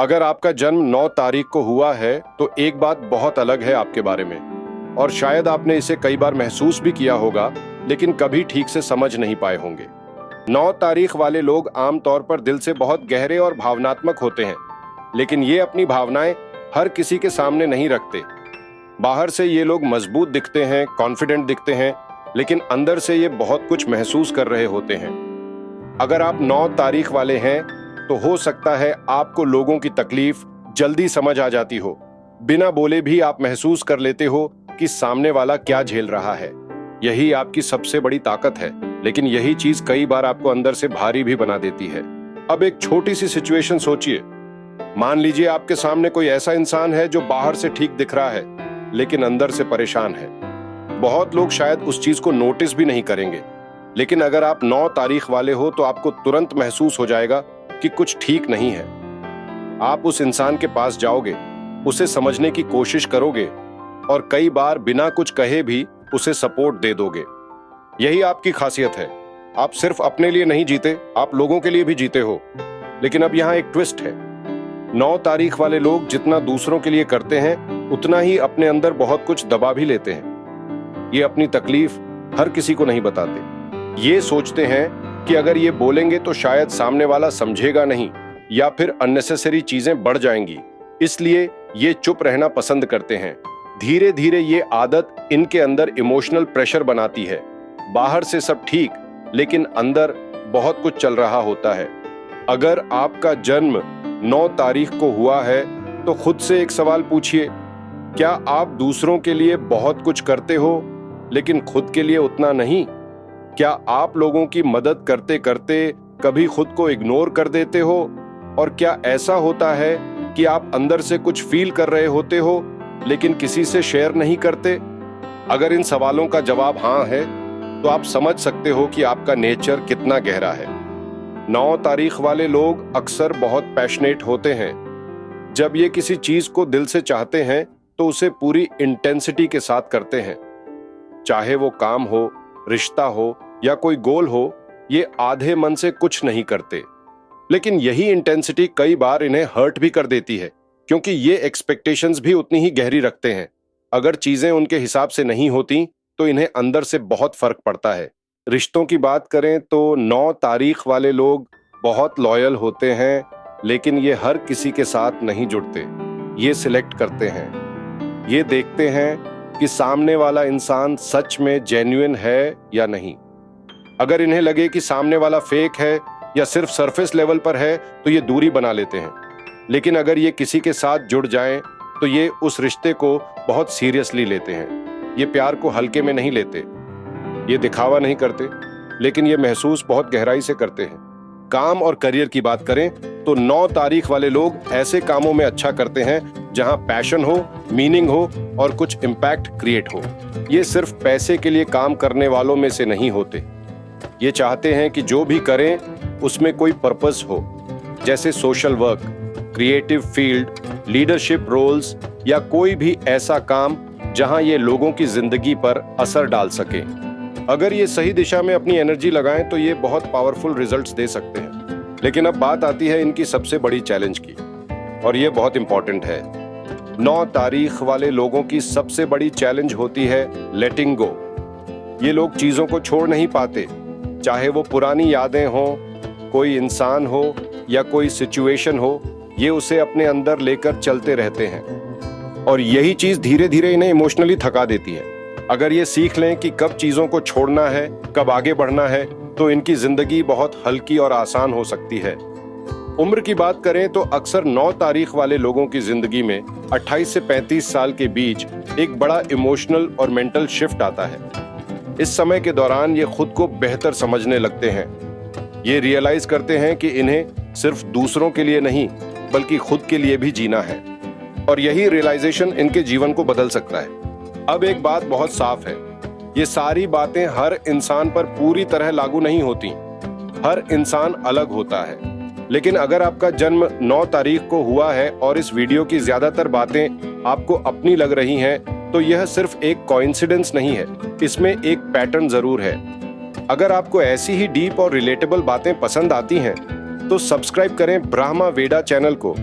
अगर आपका जन्म 9 तारीख को हुआ है तो एक बात बहुत अलग है आपके बारे में, और शायद आपने इसे कई बार महसूस भी किया होगा, लेकिन कभी ठीक से समझ नहीं पाए होंगे। 9 तारीख वाले लोग आमतौर पर दिल से बहुत गहरे और भावनात्मक होते हैं, लेकिन ये अपनी भावनाएं हर किसी के सामने नहीं रखते। बाहर से ये लोग मजबूत दिखते हैं, कॉन्फिडेंट दिखते हैं, लेकिन अंदर से ये बहुत कुछ महसूस कर रहे होते हैं। अगर आप 9 तारीख वाले हैं तो हो सकता है आपको लोगों की तकलीफ जल्दी समझ आ जाती हो। बिना बोले भी आप महसूस कर लेते हो कि सामने वाला क्या झेल रहा है। यही आपकी सबसे बड़ी ताकत है, लेकिन यही चीज कई बार आपको अंदर से भारी भी बना देती है। अब एक छोटी सी सिचुएशन सोचिए। मान लीजिए आपके सामने कोई ऐसा इंसान है जो बाहर से ठीक दिख रहा है, लेकिन अंदर से परेशान है। बहुत लोग शायद उस चीज को नोटिस भी नहीं करेंगे, लेकिन अगर आप 9 तारीख वाले हो तो आपको तुरंत महसूस हो जाएगा कि कुछ ठीक नहीं है। आप उस इंसान के पास जाओगे, उसे समझने की कोशिश करोगे और कई बार बिना कुछ कहे भी उसे सपोर्ट दे दोगे। यही आपकी खासियत है। आप सिर्फ अपने लिए नहीं जीते, आप लोगों के लिए भी जीते हो। लेकिन अब यहाँ एक ट्विस्ट है। 9 तारीख वाले लोग जितना दूसरों के लिए करते हैं, उतना ही अपने अंदर बहुत कुछ दबा भी लेते हैं। ये अपनी तकलीफ हर किसी को नहीं बताते। ये सोचते हैं कि अगर ये बोलेंगे तो शायद सामने वाला समझेगा नहीं, या फिर अननेसेसरी चीजें बढ़ जाएंगी, इसलिए ये चुप रहना पसंद करते हैं। धीरे धीरे ये आदत इनके अंदर इमोशनल प्रेशर बनाती है। बाहर से सब ठीक, लेकिन अंदर बहुत कुछ चल रहा होता है। अगर आपका जन्म 9 तारीख को हुआ है तो खुद से एक सवाल पूछिए, क्या आप दूसरों के लिए बहुत कुछ करते हो लेकिन खुद के लिए उतना नहीं? क्या आप लोगों की मदद करते करते कभी खुद को इग्नोर कर देते हो? और क्या ऐसा होता है कि आप अंदर से कुछ फील कर रहे होते हो लेकिन किसी से शेयर नहीं करते? अगर इन सवालों का जवाब हाँ है तो आप समझ सकते हो कि आपका नेचर कितना गहरा है। 9 तारीख वाले लोग अक्सर बहुत पैशनेट होते हैं। जब ये किसी चीज को दिल से चाहते हैं तो उसे पूरी इंटेंसिटी के साथ करते हैं। चाहे वो काम हो, रिश्ता हो या कोई गोल हो, ये आधे मन से कुछ नहीं करते। लेकिन यही इंटेंसिटी कई बार इन्हें हर्ट भी कर देती है, क्योंकि ये एक्सपेक्टेशंस भी उतनी ही गहरी रखते हैं। अगर चीजें उनके हिसाब से नहीं होती तो इन्हें अंदर से बहुत फर्क पड़ता है। रिश्तों की बात करें तो 9 तारीख वाले लोग बहुत लॉयल होते हैं, लेकिन ये हर किसी के साथ नहीं जुड़ते। ये सिलेक्ट करते हैं। ये देखते हैं कि सामने वाला इंसान सच में जेन्युइन है या नहीं। अगर इन्हें लगे कि सामने वाला फेक है या सिर्फ सरफेस लेवल पर है तो ये दूरी बना लेते हैं। लेकिन अगर ये किसी के साथ जुड़ जाएं तो ये उस रिश्ते को बहुत सीरियसली लेते हैं। ये प्यार को हल्के में नहीं लेते। ये दिखावा नहीं करते, लेकिन ये महसूस बहुत गहराई से करते हैं। काम और करियर की बात करें तो 9 तारीख वाले लोग ऐसे कामों में अच्छा करते हैं जहां पैशन हो, मीनिंग हो और कुछ इम्पैक्ट क्रिएट हो। ये सिर्फ पैसे के लिए काम करने वालों में से नहीं होते। ये चाहते हैं कि जो भी करें उसमें कोई पर्पस हो, जैसे social work, creative field, leadership roles या कोई भी ऐसा काम जहां ये लोगों की जिंदगी पर असर डाल सके। अगर ये सही दिशा में अपनी एनर्जी लगाएं तो ये बहुत पावरफुल रिजल्ट्स दे सकते हैं। लेकिन अब बात आती है इनकी सबसे बड़ी चैलेंज की, और ये बहुत इंपॉर्टेंट है। 9 तारीख वाले लोगों की सबसे बड़ी चैलेंज होती है लेटिंग गो। ये लोग चीजों को छोड़ नहीं पाते, चाहे वो पुरानी यादें हों, कोई इंसान हो या कोई सिचुएशन हो, ये उसे अपने अंदर लेकर चलते रहते हैं। और यही चीज धीरे धीरे इन्हें इमोशनली थका देती है। अगर ये सीख लें कि कब चीजों को छोड़ना है, कब आगे बढ़ना है, तो इनकी जिंदगी बहुत हल्की और आसान हो सकती है। उम्र की बात करें तो अक्सर 9 तारीख वाले लोगों की जिंदगी में 28 से 35 साल के बीच एक बड़ा इमोशनल और मेंटल शिफ्ट आता है। इस समय के दौरान ये खुद को बेहतर समझने लगते हैं। ये रियलाइज करते हैं कि इन्हें सिर्फ दूसरों के लिए नहीं, बल्कि खुद के लिए भी जीना है। और यही रियलाइजेशन इनके जीवन को बदल सकता है। अब एक बात बहुत साफ है, ये सारी बातें हर इंसान पर पूरी तरह लागू नहीं होती। हर इंसान अलग होता है। लेकिन अगर आपका जन्म 9 तारीख को हुआ है और इस वीडियो की ज्यादातर बातें आपको अपनी लग रही हैं, तो यह सिर्फ एक कोइंसिडेंस नहीं है, इसमें एक पैटर्न जरूर है। अगर आपको ऐसी ही डीप और रिलेटेबल बातें पसंद आती हैं, तो सब्सक्राइब करें ब्रह्मा वेदा चैनल को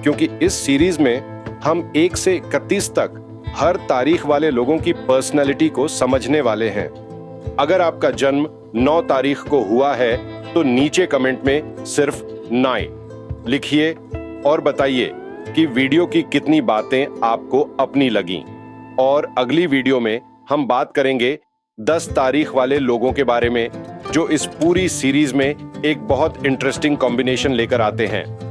क्योंकि इस सीरीज में हम 1 से 31 तक हर तारीख वाले लोगों की पर्सनैलिटी को समझने वाले हैं। अगर आपका जन्म 9 तारीख को हुआ है तो नीचे कमेंट में सिर्फ 9 लिखिए और बताइए कि वीडियो की कितनी बातें आपको अपनी लगीं। और अगली वीडियो में हम बात करेंगे 10 तारीख वाले लोगों के बारे में, जो इस पूरी सीरीज में एक बहुत इंटरेस्टिंग कॉम्बिनेशन लेकर आते हैं।